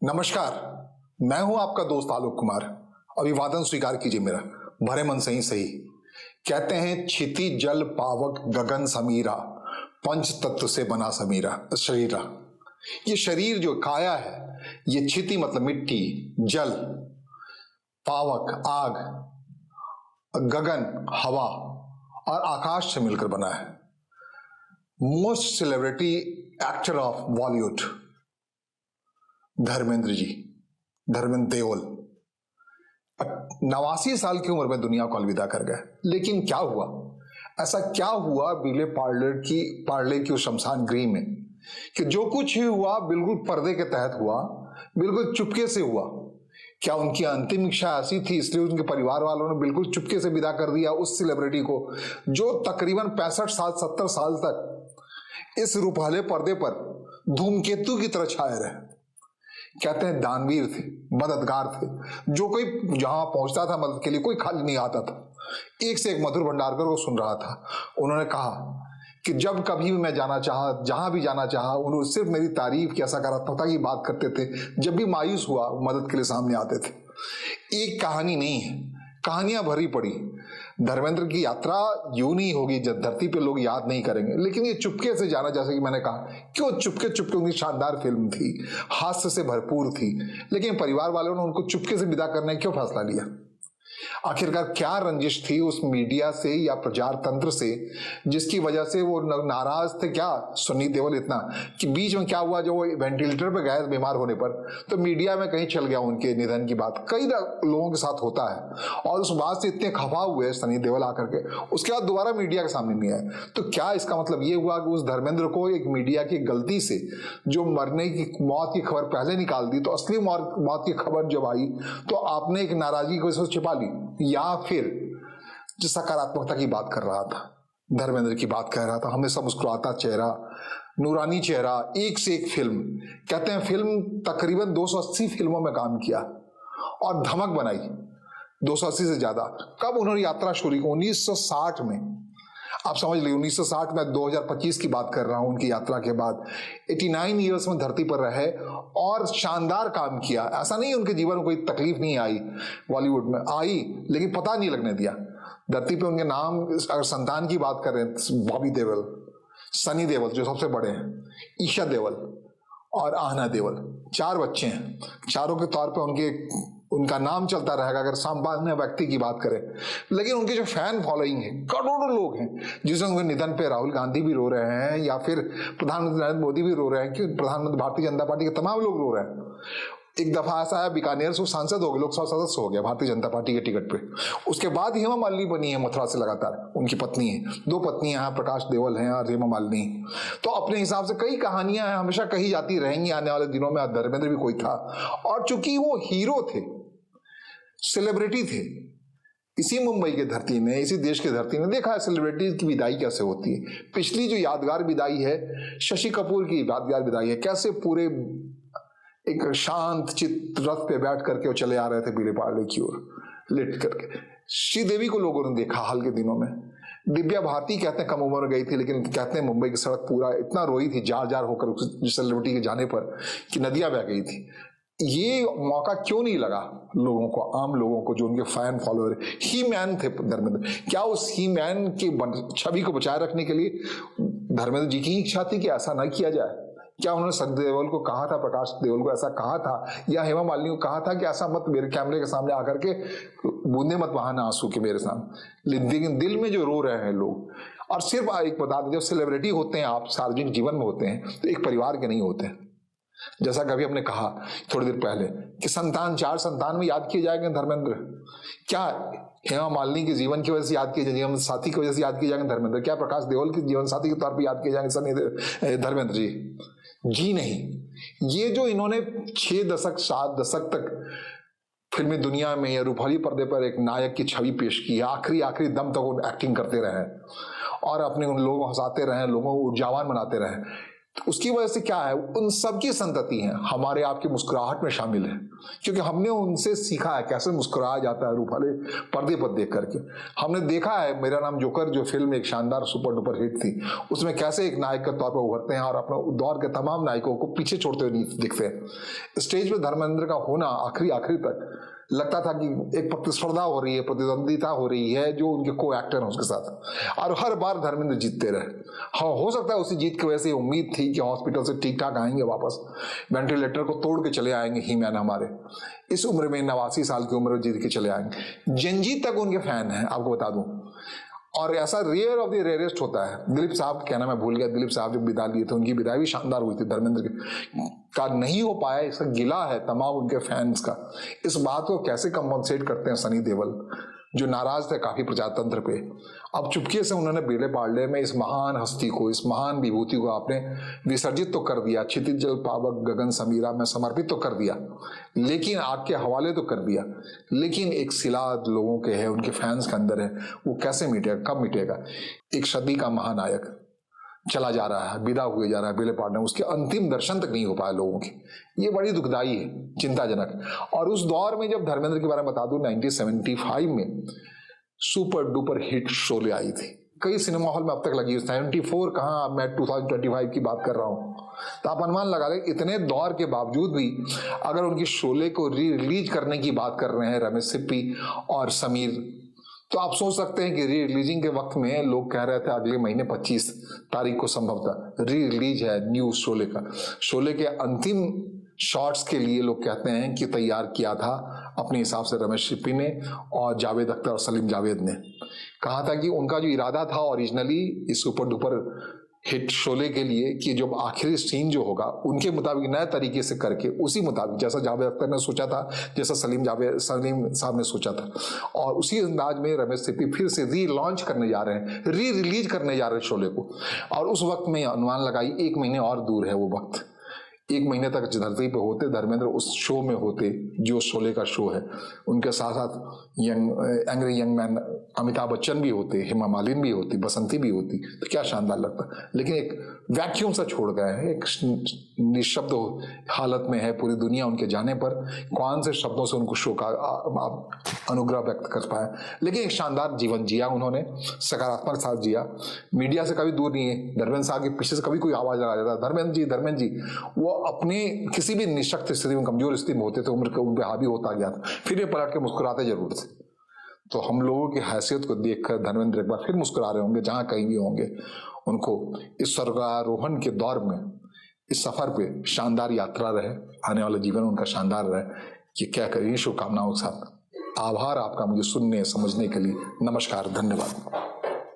नमस्कार। मैं हूं आपका दोस्त आलोक कुमार। अभिवादन स्वीकार कीजिए मेरा, भरे मन से ही सही। कहते हैं क्षिति जल पावक गगन समीरा, पंच तत्व से बना समीरा शरीरा। ये शरीर जो काया है, ये क्षिति मतलब मिट्टी, जल, पावक आग, गगन हवा और आकाश से मिलकर बना है। Most celebrity actor of Bollywood Dharmendra ji, Dharmendra Deol 89 साल की उम्र में दुनिया को अलविदा कर गए। लेकिन क्या हुआ, ऐसा क्या हुआ विले पार्ले की उस शमशान गृह में कि जो कुछ ही हुआ बिल्कुल पर्दे के तहत हुआ, बिल्कुल चुपके से हुआ। क्या उनकी अंतिम इच्छा ऐसी थी इसलिए उनके परिवार वालों ने बिल्कुल चुपके से विदा कर दिया उस सेलिब्रिटी को जो तकरीबन 65 साल 70 साल तक इस रूपहले पर्दे पर धूमकेतु की तरह छाए रहे। कहते हैं दानवीर थे, मददगार थे, जो कोई जहां पहुंचता था मदद के लिए कोई खाली नहीं आता था। एक से एक मधुर भंडारकर को सुन रहा था। उन्होंने कहा कि जब कभी भी मैं जाना चाहा, जहां भी जाना चाहा, उन्होंने सिर्फ मेरी तारीफ की सकारात्मकता की बात करते थे। जब भी मायूस हुआ मदद के लिए सामने आते थे। एक कहानी नहीं है, कहानियां भरी पड़ी। धर्मेंद्र की यात्रा यूं नहीं होगी जब धरती पे लोग याद नहीं करेंगे, लेकिन ये चुपके से जाना, जैसे कि मैंने कहा, क्यों चुपके चुपके। उनकी शानदार फिल्म थी, हास्य से भरपूर थी, लेकिन परिवार वालों ने उनको चुपके से विदा करने क्यों फैसला लिया? आखिरकार क्या रंजिश थी उस मीडिया से या प्रचार तंत्र से जिसकी वजह से वो नाराज थे? क्या सनी देओल इतना कि बीच में क्या हुआ, जो वो वेंटिलेटर पे गए बीमार होने पर, तो मीडिया में कहीं चल गया उनके निधन की बात। कई लोगों के साथ होता है और उस बात से इतने खफा हुए सनी देओल आकर के, उसके बाद दोबारा मीडिया के सामने नहीं आए। तो क्या इसका मतलब ये हुआ कि उस धर्मेंद्र को एक मीडिया की गलती से जो मरने की मौत की खबर पहले निकाल दी, तो असली मौत की खबर जब आई तो आपने एक नाराजगी को छिपा ली? या फिर जो सकारात्मकता की बात कर रहा था, धर्मेंद्र की बात कह रहा था, हमेशा मुस्कुराता चेहरा, नूरानी चेहरा, एक से एक फिल्म। कहते हैं फिल्म तकरीबन 280 फिल्मों में काम किया और धमक बनाई 280 से ज्यादा। कब उन्होंने यात्रा शुरू की? 1960 में। आप समझ लीजिए 1960 में, 2025 की बात कर रहा हूं। उनकी यात्रा के बाद 89 ईयर्स में धरती पर रहे और शानदार काम किया। ऐसा नहीं उनके जीवन में कोई तकलीफ नहीं आई, बॉलीवुड में आई, लेकिन पता नहीं लगने दिया। धरती पे उनके नाम, अगर संतान की बात करें, बॉबी देओल, सनी देओल जो सबसे बड़े हैं, ईशा देओल और आहना देओल, 4 बच्चे हैं। चारों के तौर पे उनका नाम चलता रहेगा अगर सामान्य व्यक्ति की बात करें। लेकिन उनके जो फैन फॉलोइंग है, करोड़ों लोग हैं, जिससे उनके निधन पे राहुल गांधी भी रो रहे हैं या फिर प्रधानमंत्री नरेंद्र मोदी भी रो रहे हैं, कि प्रधानमंत्री भारतीय जनता पार्टी के तमाम लोग रो रहे हैं। एक दफा ऐसा है, बीकानेर से सांसद हो गए, लोकसभा सदस्य हो गया भारतीय जनता पार्टी के टिकट पे। उसके बाद हेमा मालिनी बनी है मथुरा से लगातार, उनकी पत्नी है। 2 पत्नियां हैं, प्रकाश देओल हैं और हेमा मालिनी। तो अपने हिसाब से कई कहानियां हैं, हमेशा कही जाती रहेंगी आने वाले दिनों में। धर्मेंद्र भी कोई था, और चूंकि वो हीरो थे, सेलिब्रिटी थे, इसी मुंबई की धरती ने, इसी देश की धरती ने देखा है सेलिब्रिटी की विदाई कैसे होती है। पिछली जो यादगार विदाई है, शशि कपूर की यादगार विदाई है। कैसे पूरे एक शांत चित्त रथ पे बैठ करके वो चले आ रहे थे विले पार्ले की ओर लेट करके। श्रीदेवी को लोगों ने देखा हाल के दिनों में। दिव्या भारती कहते हैं कम उम्र में गई थी, लेकिन कहते हैं मुंबई की सड़क पूरा इतना रोई थी जार जार होकर उस सेलिब्रिटी के जाने पर कि नदियां बह गई थी। ये मौका क्यों नहीं लगा लोगों को, आम लोगों को, जो उनके फैन फॉलोअर ही मैन थे धर्मेंद्र? क्या उस ही मैन की छवि को बचाए रखने के लिए धर्मेंद्र जी की इच्छा थी कि ऐसा ना किया जाए? क्या उन्होंने सनी देओल को कहा था, प्रकाश देओल को ऐसा कहा था, या हेमा मालिनी को कहा था कि ऐसा मत मेरे कैमरे के सामने आकर के बूंदे मत बहाना आंसू के मेरे सामने? लेकिन दिल में जो रो रहे हैं लोग। और सिर्फ एक बता दें, जब सेलिब्रिटी होते हैं आप, सार्वजनिक जीवन में होते हैं, तो एक परिवार के नहीं होते हैं। जैसा कभी हमने कहा थोड़ी देर पहले कि 4 संतान में याद किए जाएंगे धर्मेंद्र। क्या हेमा मालिनी के जीवन की वजह से याद किए जाएंगे, जीवन साथी की वजह से याद किए जाएंगे धर्मेंद्र? क्या प्रकाश देओल के जीवन साथी के तौर पर याद किए जाएंगे धर्मेंद्र जी? जी नहीं। ये जो इन्होंने 6 दशक 7 दशक तक फिल्मी दुनिया में या रूपहली पर्दे पर एक नायक की छवि पेश की है, आखिरी दम तक वो एक्टिंग करते रहे और अपने उन लोगों को हंसाते रहे, लोगों को ऊर्जावान बनाते रहे। उसकी वजह से क्या है, उन सबकी संतति है हमारे आपकी मुस्कुराहट में शामिल है, क्योंकि हमने उनसे सीखा है कैसे मुस्कुराया जाता है रूपाले पर्दे पर देख करके। हमने देखा है मेरा नाम जोकर जो फिल्म एक शानदार सुपर डुपर हिट थी, उसमें कैसे एक नायक के तौर पर उभरते हैं और अपने दौर के तमाम नायकों को पीछे छोड़ते हुए दिखते हैं। स्टेज पे धर्मेंद्र का होना आखिरी तक लगता था कि एक प्रतिस्पर्धा हो रही है, प्रतिद्वंदिता हो रही है जो उनके को एक्टर हैं उसके साथ, और हर बार धर्मेंद्र जीतते रहे। हाँ, हो सकता है उसी जीत की वजह से उम्मीद थी कि हॉस्पिटल से ठीक ठाक आएंगे वापस, वेंटिलेटर को तोड़ के चले आएंगे ही मैन हमारे इस उम्र में 89 साल की उम्र में जीत के चले आएंगे। जंजीत तक उनके फैन हैं, आपको बता दूं। और ऐसा रेयर ऑफ द रेयरेस्ट होता है। दिलीप साहब कहना मैं भूल गया, दिलीप साहब जब विदा लिए थे उनकी विदाई भी शानदार हुई थी, धर्मेंद्र का नहीं हो पाया, इसका गिला है तमाम उनके फैंस का। इस बात को कैसे कंपनसेट करते हैं सनी देओल जो नाराज थे काफी प्रजातंत्र पे। अब चुपके से उन्होंने बेले पार्ले में इस महान हस्ती को, इस महान विभूति को आपने विसर्जित तो कर दिया, क्षितिज जल पावक गगन समीरा में समर्पित तो कर दिया, लेकिन आग के हवाले तो कर दिया, लेकिन एक सिला लोगों के है, उनके फैंस के अंदर है, वो कैसे मिटेगा, कब मिटेगा। एक सदी का महानायक चला जा रहा है, विदा हुए जा रहा है बेले पार्ले, उसके अंतिम दर्शन तक नहीं हो पाए लोगों के। ये बड़ी दुखदाई है, चिंताजनक। और उस दौर में जब धर्मेंद्र के बारे में बता दूं, 1975 में सुपर डुपर हिट शोले आई थी, कई सिनेमा हॉल में अब तक लगी। 74 कहाँ, मैं 2025 की बात कर रहा हूँ। तो आप अनुमान लगा लें, इतने दौर के बावजूद भी अगर उनकी शोले को री रिलीज करने की बात कर रहे हैं रमेश सिप्पी और समीर, तो आप सोच सकते हैं कि री रिलीजिंग के वक्त में लोग कह रहे थे अगले महीने 25 तारीख को संभवतः री रिलीज है न्यू शोले का। शोले के अंतिम शॉट्स के लिए लोग कहते हैं कि तैयार किया था अपने हिसाब से रमेश सिप्पी ने और जावेद अख्तर और सलीम जावेद ने। कहा था कि उनका जो इरादा था ओरिजिनली इस सुपर डुपर हिट शोले के लिए कि जब आखिरी सीन जो होगा उनके मुताबिक नए तरीके से करके, उसी मुताबिक जैसा जावेद अख्तर ने सोचा था, जैसा सलीम साहब ने सोचा था, और उसी अंदाज में रमेश सिप्पी फिर से री लॉन्च करने जा रहे हैं, री रिलीज करने जा रहे हैं शोले को। और उस वक्त में अनुमान लगाई 1 महीने और दूर है वो वक्त। 1 महीने तक धरती पे होते धर्मेंद्र, उस शो में होते जो शोले का शो है, उनके साथ साथ angry young man Amitabh Bachchan भी होते, हेमा मालिनी भी होती, बसंती भी होती, तो क्या शानदार लगता। लेकिन एक वैक्यूम सा छोड़ गए हैं, एक निशब्द हालत में है पूरी दुनिया उनके जाने पर। कौन से शब्दों से उनको शो का अनुग्रह व्यक्त कर पाए, लेकिन एक शानदार जीवन जिया उन्होंने, सकारात्मक साथ जिया, मीडिया से कभी दूर नहीं है। धर्मेंद्र साहब के पीछे से कभी कोई आवाज लगा जाता, धर्मेंद्र जी, वो अपनी किसी भी निशक्त स्थिति में, कमजोर स्थिति में होते थे, उम्र के उन पे हावी होता गया था, फिर ये पलट के मुस्कुराते जरूर थे। तो हम लोगों की हैसियत को देखकर धर्मेंद्र एक बार फिर मुस्कुरा रहे होंगे, जहां कहीं भी होंगे। उनको इस स्वर्गारोहण के दौर में, इस सफर पे शानदार यात्रा रहे, आने वाला जीवन उनका शानदार रहे, ये क्या करिए शुभकामनाओं के साथ। आभार आपका मुझे सुनने समझने के लिए। नमस्कार, धन्यवाद।